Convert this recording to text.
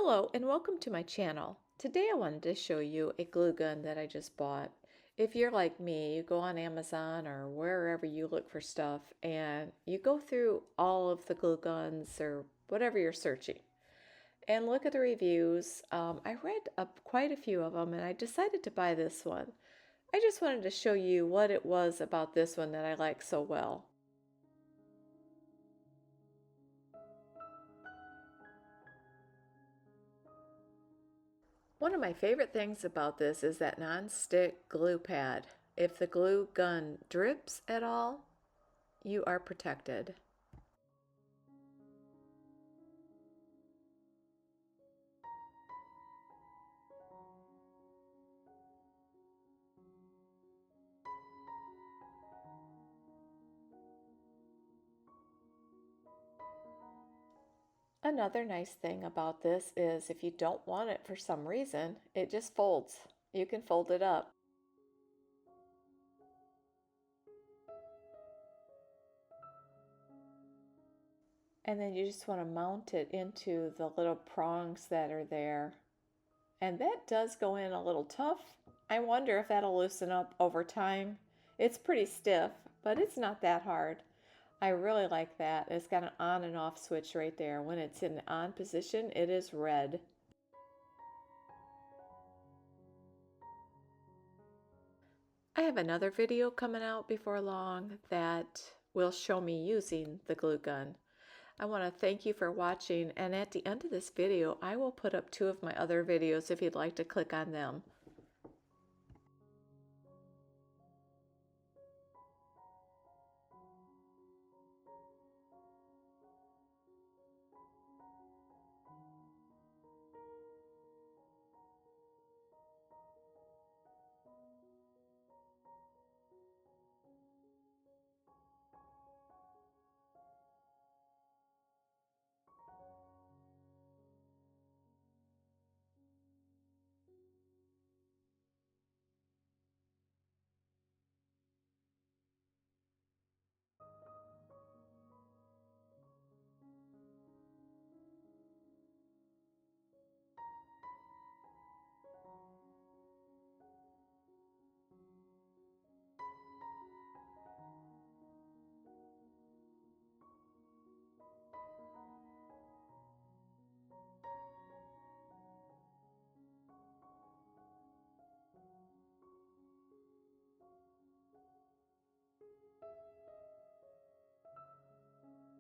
Hello and welcome to my channel. Today I wanted to show you a glue gun that I just bought. If you're like me, you go on Amazon or wherever you look for stuff and you go through all of the glue guns or whatever you're searching and look at the reviews. I read up quite a few of them and I decided to buy this one. I just wanted to show you what it was about this one that I like so well. One of my favorite things about this is that non-stick glue pad. If the glue gun drips at all, you are protected. Another nice thing about this is if you don't want it for some reason, it just folds. You can fold it up. And then you just want to mount it into the little prongs that are there. And that does go in a little tough. I wonder if that'll loosen up over time. It's pretty stiff, but it's not that hard. I really like that. It's got an on and off switch right there. When it's in the on position, it is red. I have another video coming out before long that will show me using the glue gun. I want to thank you for watching, and at the end of this video I will put up two of my other videos if you'd like to click on them.